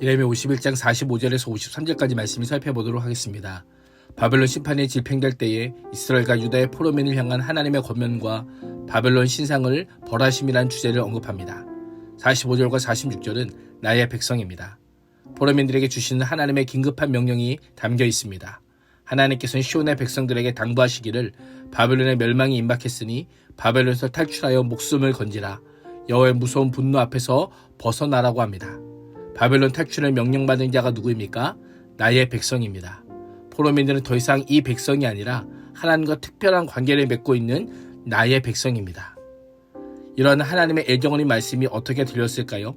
예레미야 51장 45절에서 53절까지 말씀을 살펴보도록 하겠습니다. 바벨론 심판이 집행될 때에 이스라엘과 유다의 포로민을 향한 하나님의 권면과 바벨론 신상을 벌하심이라는 주제를 언급합니다. 45절과 46절은 나의 백성입니다. 포로민들에게 주시는 하나님의 긴급한 명령이 담겨 있습니다. 하나님께서는 시온의 백성들에게 당부하시기를 바벨론의 멸망이 임박했으니 바벨론에서 탈출하여 목숨을 건지라. 여호와의 무서운 분노 앞에서 벗어나라고 합니다. 바벨론 탈출을 명령받은 자가 누구입니까? 나의 백성입니다. 포로민들은 더 이상 이 백성이 아니라 하나님과 특별한 관계를 맺고 있는 나의 백성입니다. 이러한 하나님의 애정어린 말씀이 어떻게 들렸을까요?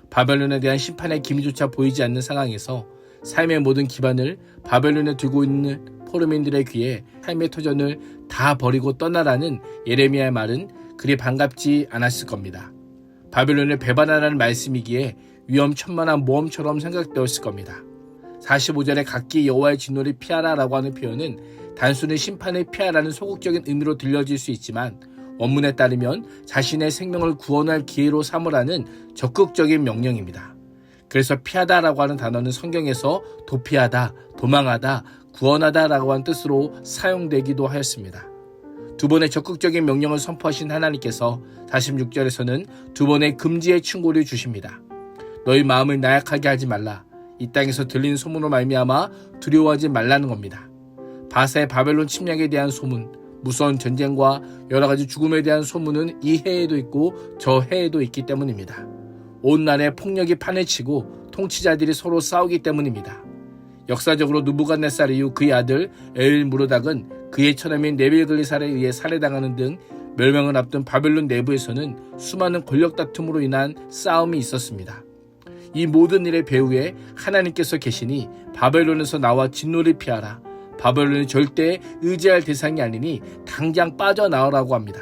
바벨론에 대한 심판의 기미조차 보이지 않는 상황에서 삶의 모든 기반을 바벨론에 두고 있는 포로민들의 귀에 삶의 터전을 다 버리고 떠나라는 예레미야의 말은 그리 반갑지 않았을 겁니다. 바벨론을 배반하라는 말씀이기에 위험천만한 모험처럼 생각되었을 겁니다. 45절에 각기 여호와의 진노를 피하라라고 하는 표현은 단순히 심판을 피하라는 소극적인 의미로 들려질 수 있지만 원문에 따르면 자신의 생명을 구원할 기회로 삼으라는 적극적인 명령입니다. 그래서 피하다라고 하는 단어는 성경에서 도피하다, 도망하다, 구원하다라고 하는 뜻으로 사용되기도 하였습니다. 두 번의 적극적인 명령을 선포하신 하나님께서 46절에서는 두 번의 금지의 충고를 주십니다. 너희 마음을 나약하게 하지 말라. 이 땅에서 들리는 소문으로 말미암아 두려워하지 말라는 겁니다. 바사의 바벨론 침략에 대한 소문, 무서운 전쟁과 여러 가지 죽음에 대한 소문은 이 해에도 있고 저 해에도 있기 때문입니다. 온 나라에 폭력이 판을 치고 통치자들이 서로 싸우기 때문입니다. 역사적으로 느부갓네살 이후 그의 아들 엘무로닥은 그의 처남인 네빌글리살에 의해 살해당하는 등 멸망을 앞둔 바벨론 내부에서는 수많은 권력 다툼으로 인한 싸움이 있었습니다. 이 모든 일의 배후에 하나님께서 계시니 바벨론에서 나와 진노를 피하라. 바벨론이 절대 의지할 대상이 아니니 당장 빠져나오라고 합니다.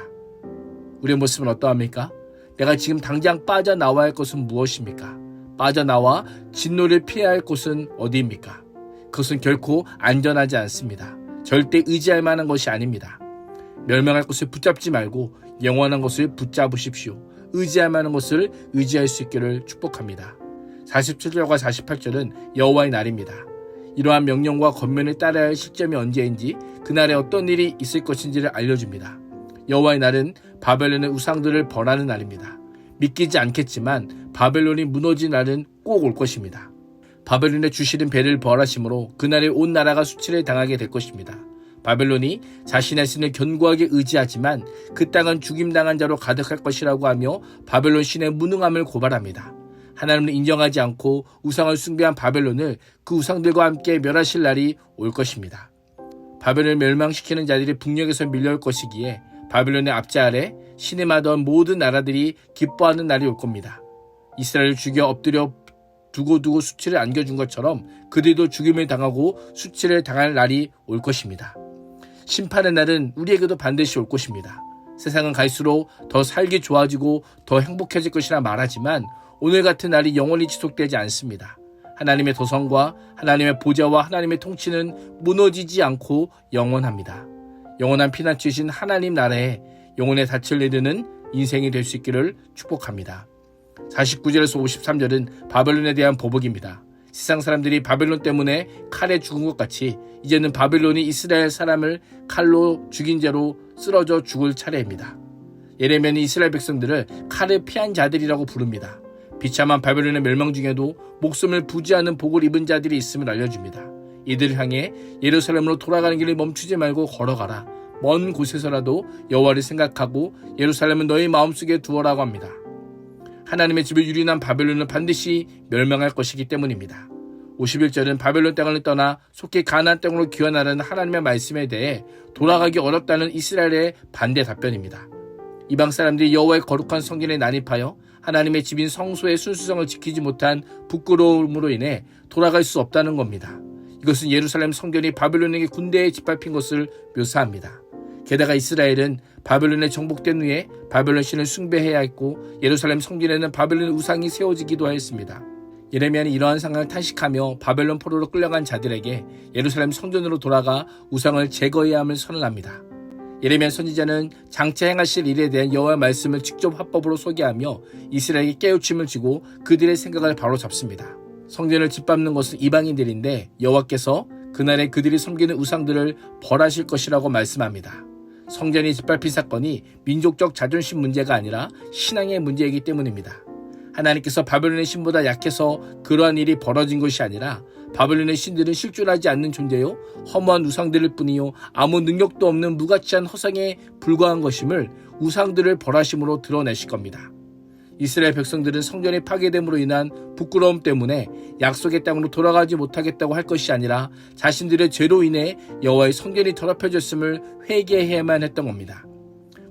우리의 모습은 어떠합니까? 내가 지금 당장 빠져나와야 할 것은 무엇입니까? 빠져나와 진노를 피해야 할 곳은 어디입니까? 그것은 결코 안전하지 않습니다. 절대 의지할 만한 것이 아닙니다. 멸망할 것을 붙잡지 말고 영원한 것을 붙잡으십시오. 의지할 만한 것을 의지할 수 있기를 축복합니다. 47절과 48절은 여호와의 날입니다. 이러한 명령과 권면을 따라야 할 시점이 언제인지 그날에 어떤 일이 있을 것인지를 알려줍니다. 여호와의 날은 바벨론의 우상들을 벌하는 날입니다. 믿기지 않겠지만 바벨론이 무너진 날은 꼭 올 것입니다. 바벨론의 주시는 배를 벌하심으로 그날에 온 나라가 수치를 당하게 될 것입니다. 바벨론이 자신의 신을 견고하게 의지하지만 그 땅은 죽임당한 자로 가득할 것이라고 하며 바벨론 신의 무능함을 고발합니다. 하나님을 인정하지 않고 우상을 숭배한 바벨론을 그 우상들과 함께 멸하실 날이 올 것입니다. 바벨론을 멸망시키는 자들이 북녘에서 밀려올 것이기에 바벨론의 압제 아래 신음하던 모든 나라들이 기뻐하는 날이 올 겁니다. 이스라엘을 죽여 엎드려 두고두고 수치를 안겨준 것처럼 그들도 죽임을 당하고 수치를 당할 날이 올 것입니다. 심판의 날은 우리에게도 반드시 올 것입니다. 세상은 갈수록 더 살기 좋아지고 더 행복해질 것이라 말하지만 오늘 같은 날이 영원히 지속되지 않습니다. 하나님의 도성과 하나님의 보좌와 하나님의 통치는 무너지지 않고 영원합니다. 영원한 피난처이신 하나님 나라에 영혼의 닻을 내리는 인생이 될 수 있기를 축복합니다. 49절에서 53절은 바벨론에 대한 보복입니다. 세상 사람들이 바벨론 때문에 칼에 죽은 것 같이 이제는 바벨론이 이스라엘 사람을 칼로 죽인 죄로 쓰러져 죽을 차례입니다. 예레미야는 이스라엘 백성들을 칼을 피한 자들이라고 부릅니다. 비참한 바벨론의 멸망 중에도 목숨을 부지하는 복을 입은 자들이 있음을 알려줍니다. 이들을 향해 예루살렘으로 돌아가는 길을 멈추지 말고 걸어가라. 먼 곳에서라도 여호와를 생각하고 예루살렘은 너희 마음속에 두어라고 합니다. 하나님의 집을 유린한 바벨론은 반드시 멸망할 것이기 때문입니다. 51절은 바벨론 땅을 떠나 속히 가나안 땅으로 귀환하라는 하나님의 말씀에 대해 돌아가기 어렵다는 이스라엘의 반대 답변입니다. 이방 사람들이 여호와의 거룩한 성전에 난입하여 하나님의 집인 성소의 순수성을 지키지 못한 부끄러움으로 인해 돌아갈 수 없다는 겁니다. 이것은 예루살렘 성전이 바벨론에게 군대에 짓밟힌 것을 묘사합니다. 게다가 이스라엘은 바벨론에 정복된 후에 바벨론 신을 숭배해야 했고 예루살렘 성전에는 바벨론 우상이 세워지기도 하였습니다. 예레미야는 이러한 상황을 탄식하며 바벨론 포로로 끌려간 자들에게 예루살렘 성전으로 돌아가 우상을 제거해야 함을 선언합니다. 예레미야 선지자는 장차 행하실 일에 대한 여호와의 말씀을 직접 화법으로 소개하며 이스라엘에게 깨우침을 주고 그들의 생각을 바로잡습니다. 성전을 짓밟는 것은 이방인들인데 여호와께서 그날에 그들이 섬기는 우상들을 벌하실 것이라고 말씀합니다. 성전이 짓밟힌 사건이 민족적 자존심 문제가 아니라 신앙의 문제이기 때문입니다. 하나님께서 바벨론의 신보다 약해서 그러한 일이 벌어진 것이 아니라 바벨론의 신들은 실존하지 않는 존재요 허무한 우상들일 뿐이요 아무 능력도 없는 무가치한 허상에 불과한 것임을 우상들을 벌하심으로 드러내실 겁니다. 이스라엘 백성들은 성전이 파괴됨으로 인한 부끄러움 때문에 약속의 땅으로 돌아가지 못하겠다고 할 것이 아니라 자신들의 죄로 인해 여호와의 성전이 더럽혀졌음을 회개해야만 했던 겁니다.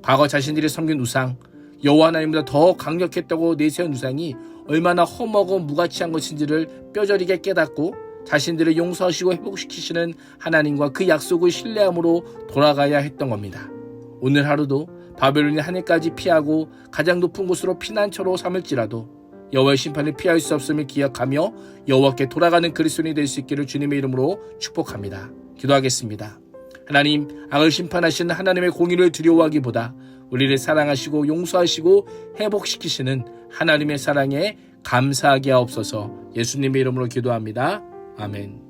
과거 자신들이 섬긴 우상, 여호와 하나님보다 더 강력했다고 내세운 우상이 얼마나 험하고 무가치한 것인지를 뼈저리게 깨닫고 자신들을 용서하시고 회복시키시는 하나님과 그 약속을 신뢰함으로 돌아가야 했던 겁니다. 오늘 하루도 바벨론이 하늘까지 피하고 가장 높은 곳으로 피난처로 삼을지라도 여호와의 심판을 피할 수 없음을 기억하며 여호와께 돌아가는 그리스도인이 될 수 있기를 주님의 이름으로 축복합니다. 기도하겠습니다. 하나님, 악을 심판하시는 하나님의 공의를 두려워하기보다 우리를 사랑하시고 용서하시고 회복시키시는 하나님의 사랑에 감사하게 하옵소서. 예수님의 이름으로 기도합니다. 아멘.